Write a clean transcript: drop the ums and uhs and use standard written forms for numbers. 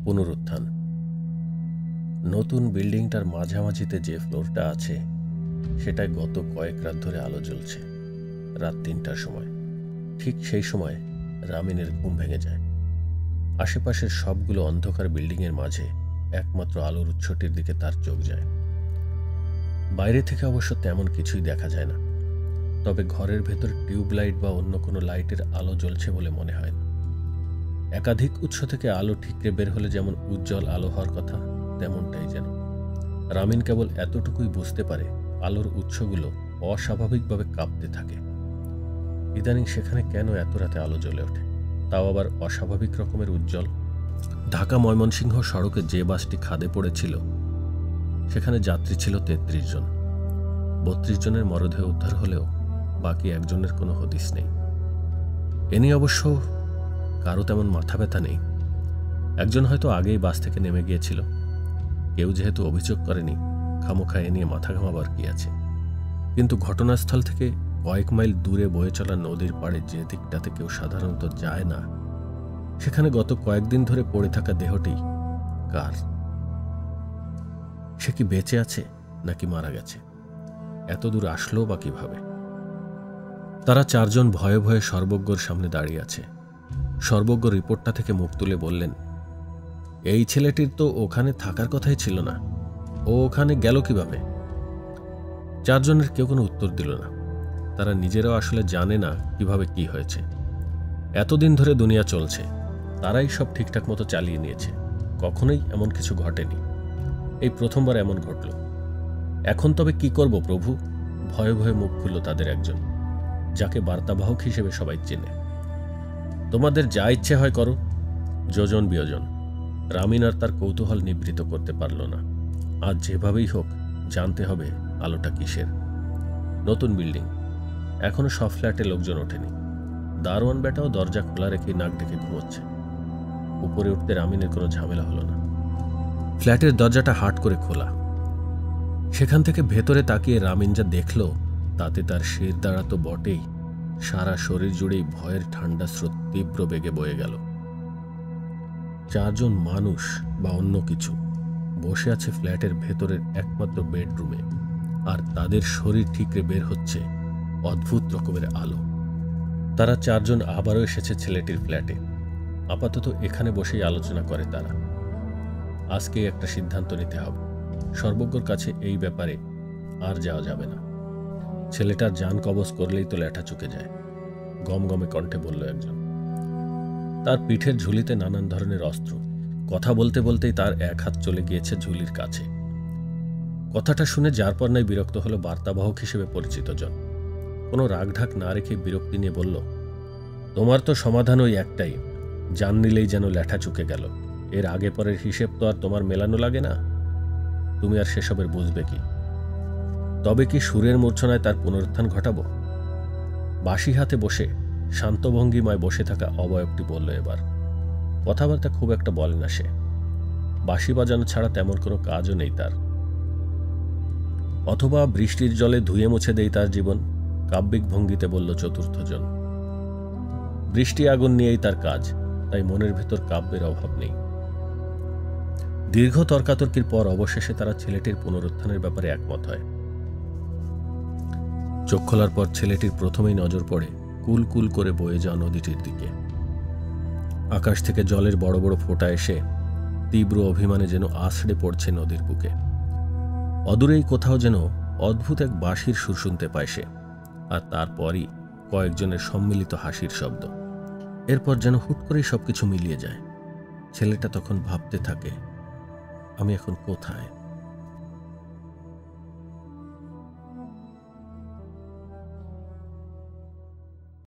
পুনরুত্থান। নতুন বিল্ডিংটার মাঝামাঝিতে যে ফ্লোরটা আছে সেটায় গত কয়েক রাত ধরে আলো জ্বলছে। রাত ৩টার সময়, ঠিক সেই সময় রামিনের ঘুম ভেঙে যায়। আশেপাশের সবগুলো অন্ধকার বিল্ডিংয়ের মাঝে একমাত্র আলোর উৎসটির দিকে তার চোখ যায়। বাইরে থেকে অবশ্য তেমন কিছুই দেখা যায় না, তবে ঘরের ভেতর টিউবলাইট বা অন্য কোনো লাইটের আলো জ্বলছে বলে মনে হয় না। একাধিক উৎস থেকে আলো ঠিকরে বের হলে যেমন উজ্জ্বল আলো হওয়ার কথা, তেমনটাই যেন। রামিন কেবল এতটুকুই বুঝতে পারে আলোর উৎসগুলো অস্বাভাবিকভাবে কাঁপতে থাকে। ইদানিং সেখানে কেন এত রাতে আলো জ্বলে ওঠে, তাও আবার অস্বাভাবিক রকমের উজ্জ্বল। ঢাকা ময়মনসিংহ সড়কে যে বাসটি খাদে পড়েছিল সেখানে যাত্রী ছিল ৩৩ জন। ৩২ জনের মরদেহ উদ্ধার হলেও বাকি একজনের কোনো হদিস নেই। এ নিয়ে অবশ্য কারো তেমন মাথা ব্যথা নেই। একজন হয়তো আগেই বাস থেকে নেমে গিয়েছিল। কেউ যেহেতু অভিযোগ করেনি, খামোখা এ নিয়ে মাথা ঘামাবার কি আছে। কিন্তু ঘটনাস্থল থেকে কয়েক মাইল দূরে বয়ে চলা নদীর পাড়ে যে দিকটাতে কেউ সাধারণত যায় না, সেখানে গত কয়েকদিন ধরে পড়ে থাকা দেহটি কার? সে কি বেঁচে আছে নাকি মারা গেছে? এত দূর আসলো বা কিভাবে? তারা ৪ জন ভয়ে ভয়ে সর্বজ্ঞর সামনে দাঁড়িয়ে আছে। সর্বজ্ঞ রিপোর্টটা থেকে মুখ তুলে বললেন, এই ছেলেটির তো ওখানে থাকার কথাই ছিল না, ও ওখানে গেল কিভাবে? ৪ জনের কেউ কোনো উত্তর দিল না। তারা নিজেরাও আসলে জানে না কিভাবে কি হয়েছে। এতদিন ধরে দুনিয়া চলছে, তারাই সব ঠিকঠাক মতো চালিয়ে নিয়েছে, কখনোই এমন কিছু ঘটেনি। এই প্রথমবার এমন ঘটল। এখন তবে কি করব প্রভু? ভয়ে ভয়ে মুখ খুলল তাদের একজন, যাকে বার্তাবাহক হিসেবে সবাই চেনে। তোমাদের যা ইচ্ছে হয় করো, যোজন বিয়োজন। রামিন আর তার কৌতূহল নিবৃত্ত করতে পারল না। আজ যেভাবেই হোক জানতে হবে আলোটা কিসের। নতুন বিল্ডিং, এখনো সব ফ্ল্যাটে লোকজন ওঠেনি। দারোয়ান বেটাও দরজা খোলা রেখে নাক ডেকে ঘুমোচ্ছে। উপরে উঠতে রামিনের কোনো ঝামেলা হলো না। ফ্ল্যাটের দরজাটা হাট করে খোলা। সেখান থেকে ভেতরে তাকিয়ে রামিন যা দেখল তাতে তার শির দাঁড়া তো বটেই, সারা শরীর জুড়েই ভয়ের ঠান্ডা স্রোত তীব্র বেগে বয়ে গেল। ৪ জন মানুষ বা অন্য কিছু বসে আছে ফ্ল্যাটের ভেতরের একমাত্র বেডরুমে, আর তাদের শরীর ঠিকরে বের হচ্ছে অদ্ভুত রকমের আলো। তারা ৪ জন আবারও এসেছে ছেলেটির ফ্ল্যাটে। আপাতত এখানে বসেই আলোচনা করে তারা। আজকেই একটা সিদ্ধান্ত নিতে হবে। সর্বজ্ঞর কাছে এই ব্যাপারে আর যাওয়া যাবে না। ছেলেটার জান কবজ করলেই তো ল্যাঠা চুকে যায়, গমগমে কণ্ঠে বলল একজন। তার পিঠের ঝুলিতে নানান ধরনের অস্ত্র। কথা বলতে বলতেই তার এক হাত চলে গিয়েছে ঝুলির কাছে। কথাটা শুনে যার পর নাই বিরক্ত হলো বার্তাবাহক হিসেবে পরিচিত জন। কোনো রাগঢাক না রেখে বিরক্তি নিয়ে বলল, তোমার তো সমাধান ওই একটাই, জান নিলেই যেন ল্যাঠা চুকে গেল। এর আগে পরের হিসেব তো আর তোমার মেলানো লাগে না। তুমি আর সেসবের বুঝবে কি? তবে কি সুরের মূর্ছনায় তার পুনরুত্থান ঘটাবো? বাঁশি হাতে বসে শান্ত ভঙ্গিমায় বসে থাকা অবয়বটি বলল এবার। কথাবার্তা খুব একটা বলে না সে। বাঁশি বাজানো ছাড়া তেমন কোনো কাজও নেই তার। অথবা বৃষ্টির জলে ধুয়ে মুছে দেই তার জীবন, কাব্যিক ভঙ্গিতে বলল চতুর্থ জন। বৃষ্টি আগুন নিয়েই তার কাজ, তাই মনের ভেতর কাব্যের অভাব নেই। দীর্ঘ তর্কাতর্কির পর অবশেষে তারা ছেলেটির পুনরুত্থানের ব্যাপারে একমত হয়। চোখ খোলার পর ছেলেটির প্রথমেই নজর পড়ে কুল কুল করে বয়ে যাওয়া নদীটির দিকে। আকাশ থেকে জলের বড় বড় ফোঁটা এসে তীব্র অভিমানে যেন আছড়ে পড়ছে নদীর বুকে। অদূরেই কোথাও যেন অদ্ভুত এক বাঁশির সুর শুনতে পায় সে, আর তারপরই কয়েকজনের সম্মিলিত হাসির শব্দ। এরপর যেন হুট করেই সবকিছু মিলিয়ে যায়। ছেলেটা তখন ভাবতে থাকে, আমি এখন কোথায়?